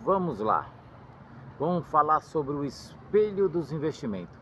Vamos lá. Vamos falar sobre o espelho dos investimentos.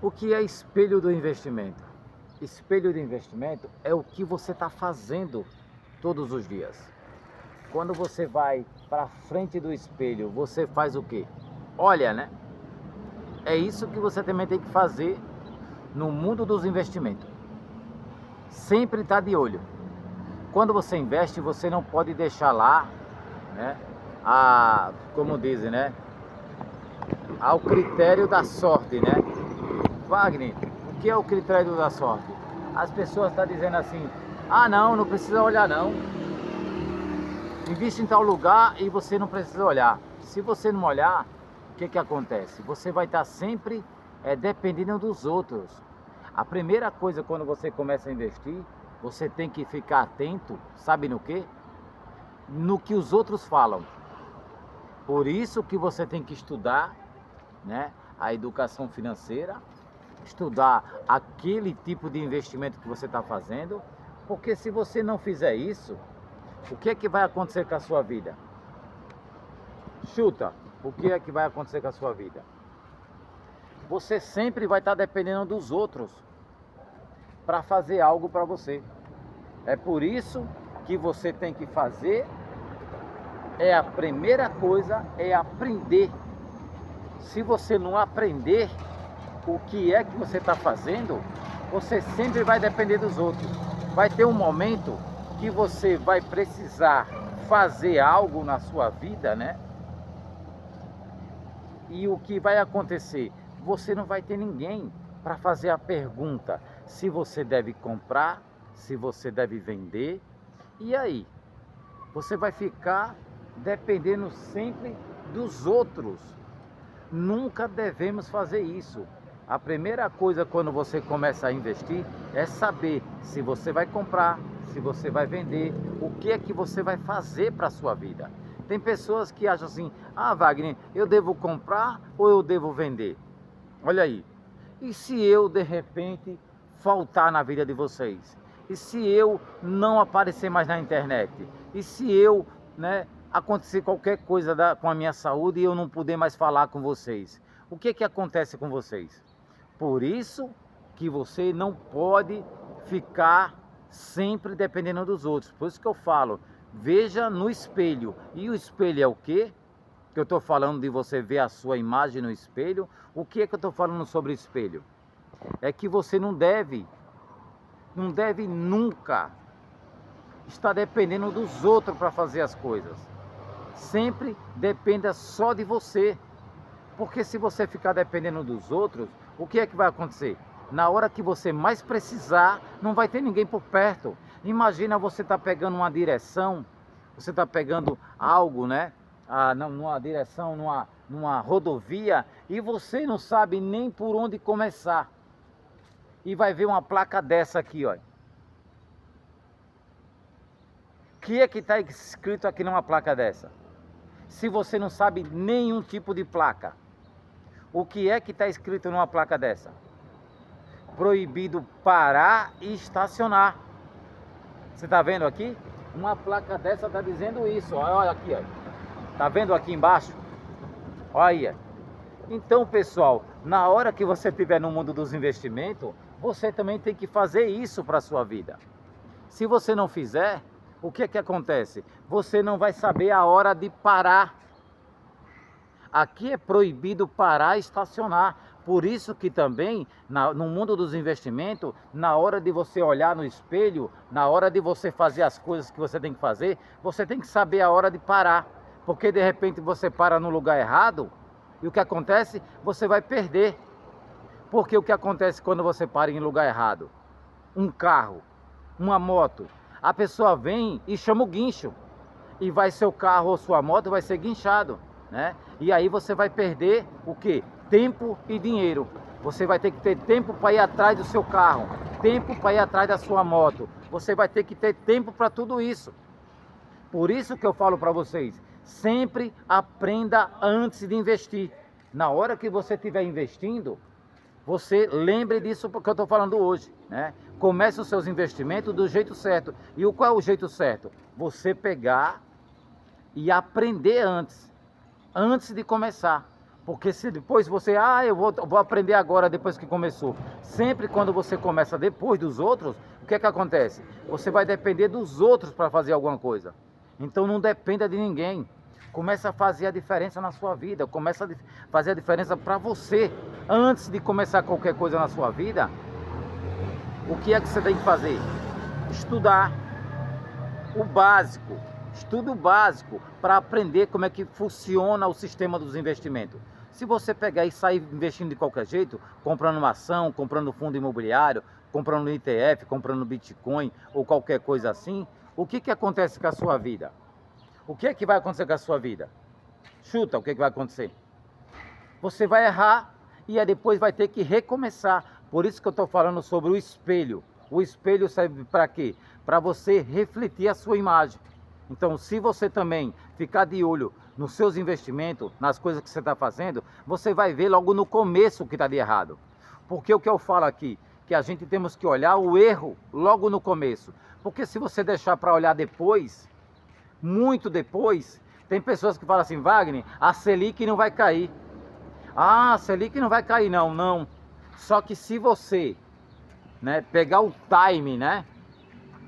O que é espelho do investimento? Espelho do investimento é o que você está fazendo todos os dias. Quando você vai para frente do espelho, você faz o quê? Olha, né? É isso que você também tem que fazer no mundo dos investimentos. Sempre está de olho. Quando você investe, você não pode deixar lá, né? Como dizem, né? Ao critério da sorte, né? Wagner, o que é o critério da sorte? As pessoas estão dizendo assim: ah, não precisa olhar não. Investe em tal lugar e você não precisa olhar. Se você não olhar, o que acontece? Você vai estar sempre dependendo dos outros. A primeira coisa quando você começa a investir, você tem que ficar atento, sabe no quê? No que os outros falam. Por isso que você tem que estudar, né, a educação financeira, estudar aquele tipo de investimento que você está fazendo, porque se você não fizer isso, o que é que vai acontecer com a sua vida? Chuta, o que é que vai acontecer com a sua vida? Você sempre vai estar dependendo dos outros para fazer algo para você. É por isso que você tem que fazer, a primeira coisa é aprender. Se você não aprender o que é que você está fazendo, você sempre vai depender dos outros. Vai ter um momento que você vai precisar fazer algo na sua vida, né? E o que vai acontecer? Você não vai ter ninguém para fazer a pergunta se você deve comprar, se você deve vender. E aí? Você vai ficar dependendo sempre dos outros. Nunca devemos fazer isso. A primeira coisa quando você começa a investir é saber se você vai comprar, se você vai vender, o que é que você vai fazer para a sua vida. Tem pessoas que acham assim: ah, Wagner, eu devo comprar ou eu devo vender? Olha aí. E se eu de repente faltar na vida de vocês? E se eu não aparecer mais na internet? E se eu, né, acontecer qualquer coisa com a minha saúde e eu não puder mais falar com vocês? O que acontece com vocês? Por isso que você não pode ficar sempre dependendo dos outros. Por isso que eu falo, veja no espelho. E o espelho é o quê? Que eu estou falando de você ver a sua imagem no espelho. O que é que eu estou falando sobre espelho? É que você não deve nunca estar dependendo dos outros para fazer as coisas. Sempre dependa só de você. Porque se você ficar dependendo dos outros, o que é que vai acontecer? Na hora que você mais precisar, não vai ter ninguém por perto. Imagina você tá pegando uma direção, você tá pegando algo, né? Numa direção, numa rodovia, e você não sabe nem por onde começar. E vai ver uma placa dessa aqui, ó. O que é que está escrito aqui numa placa dessa? Se você não sabe nenhum tipo de placa, o que é que está escrito numa placa dessa? Proibido parar e estacionar. Você está vendo aqui? Uma placa dessa está dizendo isso. Olha aqui, ó. Tá vendo aqui embaixo? Olha. Então, pessoal, na hora que você estiver no mundo dos investimentos, você também tem que fazer isso para a sua vida. Se você não fizer, o que é que acontece? Você não vai saber a hora de parar. Aqui é proibido parar e estacionar. Por isso que também, no mundo dos investimentos, na hora de você olhar no espelho, na hora de você fazer as coisas que você tem que fazer, você tem que saber a hora de parar. Porque de repente você para no lugar errado, e o que acontece? Você vai perder. Porque o que acontece quando você para em lugar errado? Um carro, uma moto, a pessoa vem e chama o guincho. E vai seu carro ou sua moto vai ser guinchado, né? E aí você vai perder o quê? Tempo e dinheiro. Você vai ter que ter tempo para ir atrás do seu carro, tempo para ir atrás da sua moto. Você vai ter que ter tempo para tudo isso. Por isso que eu falo para vocês, sempre aprenda antes de investir. Na hora que você estiver investindo, você lembre disso que eu estou falando hoje, né? Comece os seus investimentos do jeito certo. E qual é o jeito certo? Você pegar e aprender antes de começar. Porque se depois você, eu vou aprender agora depois que começou. Sempre quando você começa depois dos outros, o que é que acontece? Você vai depender dos outros para fazer alguma coisa. Então não dependa de ninguém. Começa a fazer a diferença na sua vida. Começa a fazer a diferença para você. Antes de começar qualquer coisa na sua vida, o que é que você tem que fazer? Estudar o básico. Estudo básico para aprender como é que funciona o sistema dos investimentos. Se você pegar e sair investindo de qualquer jeito, comprando uma ação, comprando fundo imobiliário, comprando ETF, comprando Bitcoin ou qualquer coisa assim, o que que acontece com a sua vida? O que é que vai acontecer com a sua vida? Chuta, o que é que vai acontecer? Você vai errar e aí depois vai ter que recomeçar. Por isso que eu estou falando sobre o espelho. O espelho serve para quê? Para você refletir a sua imagem. Então, se você também ficar de olho nos seus investimentos, nas coisas que você está fazendo, você vai ver logo no começo o que está de errado. Porque o que eu falo aqui, que a gente temos que olhar o erro logo no começo. Porque se você deixar para olhar depois, muito depois, tem pessoas que falam assim, Wagner, a Selic não vai cair. Ah, a Selic não vai cair, não. Só que se você, pegar o time,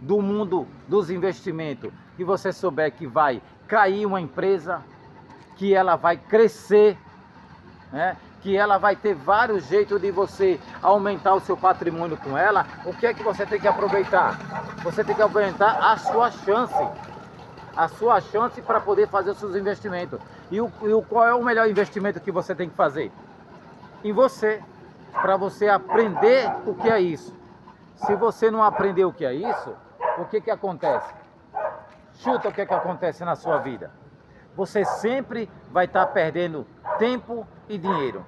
do mundo dos investimentos, e você souber que vai cair uma empresa, que ela vai crescer, que ela vai ter vários jeitos de você aumentar o seu patrimônio com ela, o que é que você tem que aproveitar? Você tem que aproveitar a sua chance para poder fazer os seus investimentos. E qual é o melhor investimento que você tem que fazer? Em você, para você aprender o que é isso. Se você não aprender o que é isso, o que que acontece? Chuta o que que acontece na sua vida. Você sempre vai estar perdendo tempo e dinheiro.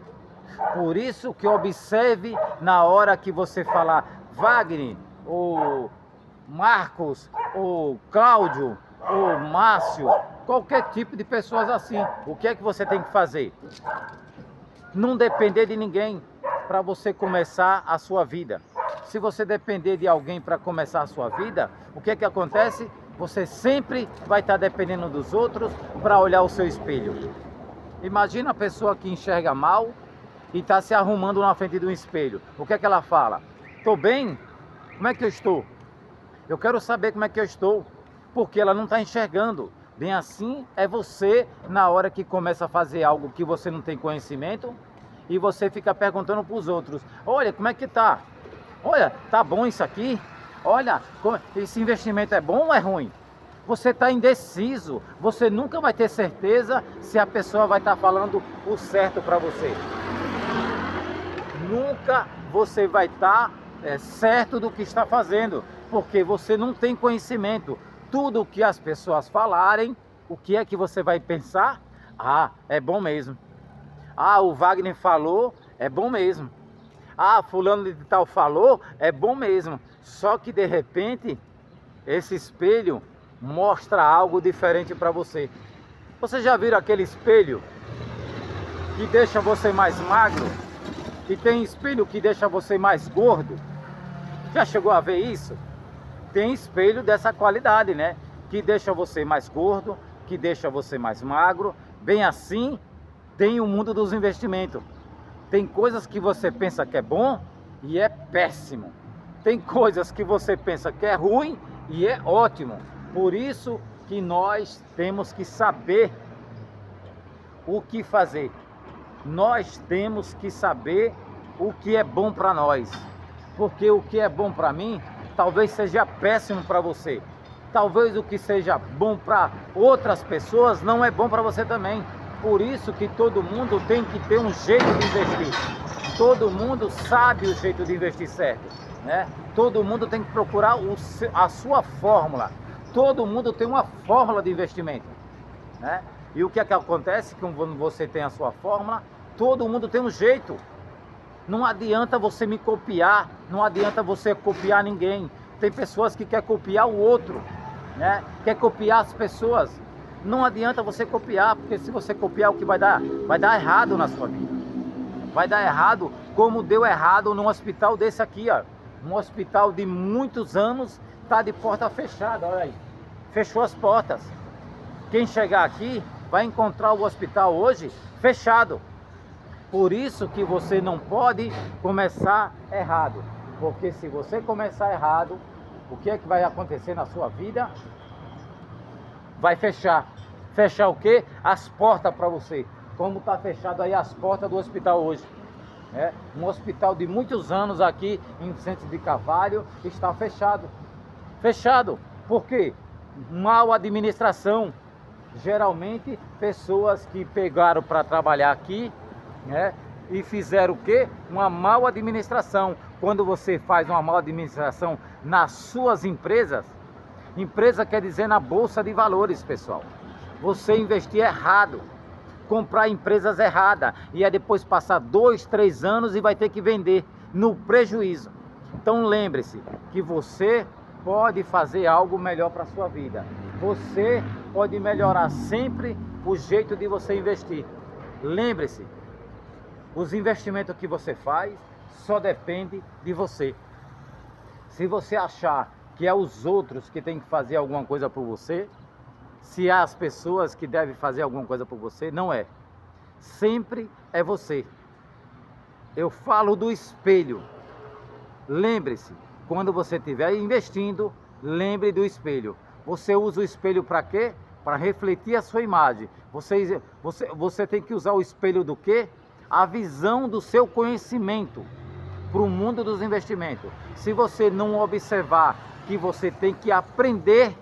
Por isso que observe na hora que você falar Wagner, ou Marcos, ou Cláudio, ou Márcio, qualquer tipo de pessoas assim. O que é que você tem que fazer? Não depender de ninguém para você começar a sua vida. Se você depender de alguém para começar a sua vida, o que é que acontece? Você sempre vai estar dependendo dos outros para olhar o seu espelho. Imagina a pessoa que enxerga mal e está se arrumando na frente de um espelho. O que é que ela fala? Estou bem? Como é que eu estou? Eu quero saber como é que eu estou, porque ela não está enxergando. Bem assim é você na hora que começa a fazer algo que você não tem conhecimento e você fica perguntando para os outros, olha, como é que tá? Olha, tá bom isso aqui? Olha, esse investimento é bom ou é ruim? Você está indeciso, você nunca vai ter certeza se a pessoa vai estar falando o certo para você. Nunca você vai estar certo do que está fazendo, porque você não tem conhecimento. Tudo o que as pessoas falarem, o que é que você vai pensar? Ah, é bom mesmo. Ah, o Wagner falou, é bom mesmo. Ah, fulano de tal falou, é bom mesmo. Só que de repente, esse espelho mostra algo diferente para você. Você já viram aquele espelho que deixa você mais magro? E tem espelho que deixa você mais gordo? Já chegou a ver isso? Tem espelho dessa qualidade, que deixa você mais gordo, que deixa você mais magro. Bem assim, tem o mundo dos investimentos. Tem coisas que você pensa que é bom e é péssimo. Tem coisas que você pensa que é ruim e é ótimo. Por isso que nós temos que saber o que fazer. Nós temos que saber o que é bom para nós. Porque o que é bom para mim, talvez seja péssimo para você. Talvez o que seja bom para outras pessoas não é bom para você também. Por isso que todo mundo tem que ter um jeito de investir. Todo mundo sabe o jeito de investir certo, Todo mundo tem que procurar a sua fórmula. Todo mundo tem uma fórmula de investimento, E o que é que acontece quando você tem a sua fórmula? Todo mundo tem um jeito. Não adianta você me copiar, não adianta você copiar ninguém. Tem pessoas que querem copiar o outro, Quer copiar as pessoas. Não adianta você copiar, porque se você copiar, o que vai dar errado na sua vida. Vai dar errado, como deu errado num hospital desse aqui, ó. Um hospital de muitos anos, está de porta fechada, olha aí. Fechou as portas. Quem chegar aqui vai encontrar o hospital hoje fechado. Por isso que você não pode começar errado. Porque se você começar errado, o que é que vai acontecer na sua vida? Vai fechar. Fechar o quê? As portas para você. Como está fechado aí as portas do hospital hoje. Um hospital de muitos anos aqui em Vicente de Carvalho está fechado. Fechado. Por quê? Mal administração. Geralmente pessoas que pegaram para trabalhar aqui, e fizeram o quê? Uma mal administração. Quando você faz uma mal administração nas suas empresas, empresa quer dizer na bolsa de valores, pessoal. Você investir errado, comprar empresas erradas e aí depois passar 2, 3 anos e vai ter que vender no prejuízo. Então lembre-se que você pode fazer algo melhor para a sua vida. Você pode melhorar sempre o jeito de você investir. Lembre-se, os investimentos que você faz só depende de você. Se você achar que é os outros que têm que fazer alguma coisa por você, se há as pessoas que devem fazer alguma coisa por você, não é. Sempre é você. Eu falo do espelho. Lembre-se, quando você estiver investindo, lembre do espelho. Você usa o espelho para quê? Para refletir a sua imagem. Você tem que usar o espelho do quê? A visão do seu conhecimento para o mundo dos investimentos. Se você não observar que você tem que aprender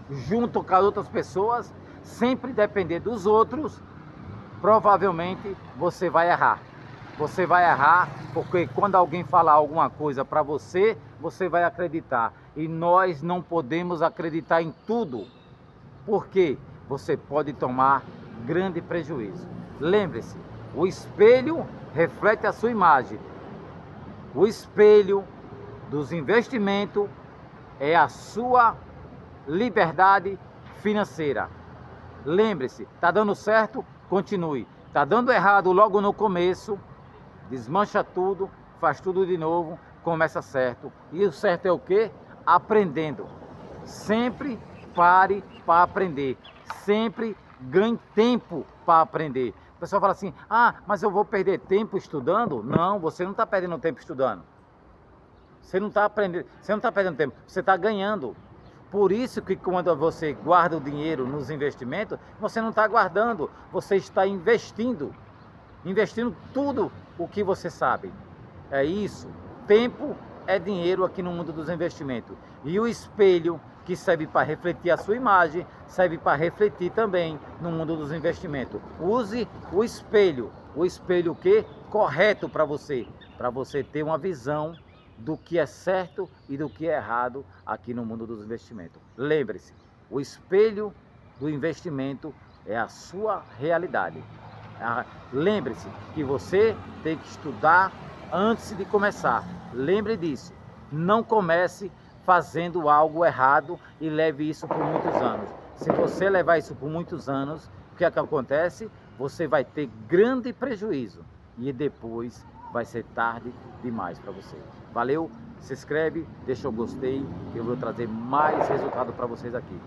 junto com as outras pessoas, sempre depender dos outros, provavelmente você vai errar. Você vai errar porque quando alguém falar alguma coisa para você, você vai acreditar. E nós não podemos acreditar em tudo, porque você pode tomar grande prejuízo. Lembre-se, o espelho reflete a sua imagem. O espelho dos investimentos é a sua liberdade financeira. Lembre-se, está dando certo? Continue. Está dando errado logo no começo, desmancha tudo, faz tudo de novo, começa certo. E o certo é o quê? Aprendendo. Sempre pare para aprender. Sempre ganhe tempo para aprender. O pessoal fala assim, mas eu vou perder tempo estudando? Não, você não está perdendo tempo estudando. Você não está aprendendo, você não está perdendo tempo, você está ganhando. Por isso que quando você guarda o dinheiro nos investimentos, você não está guardando, você está investindo. Investindo tudo o que você sabe. É isso. Tempo é dinheiro aqui no mundo dos investimentos. E o espelho, que serve para refletir a sua imagem, serve para refletir também no mundo dos investimentos. Use o espelho que correto para você ter uma visão do que é certo e do que é errado aqui no mundo dos investimentos. Lembre-se, o espelho do investimento é a sua realidade. Lembre-se que você tem que estudar antes de começar. Lembre disso. Não comece fazendo algo errado e leve isso por muitos anos. Se você levar isso por muitos anos, o que é que acontece? Você vai ter grande prejuízo e depois vai ser tarde demais para você. Valeu? Se inscreve, deixa o gostei, que eu vou trazer mais resultado para vocês aqui.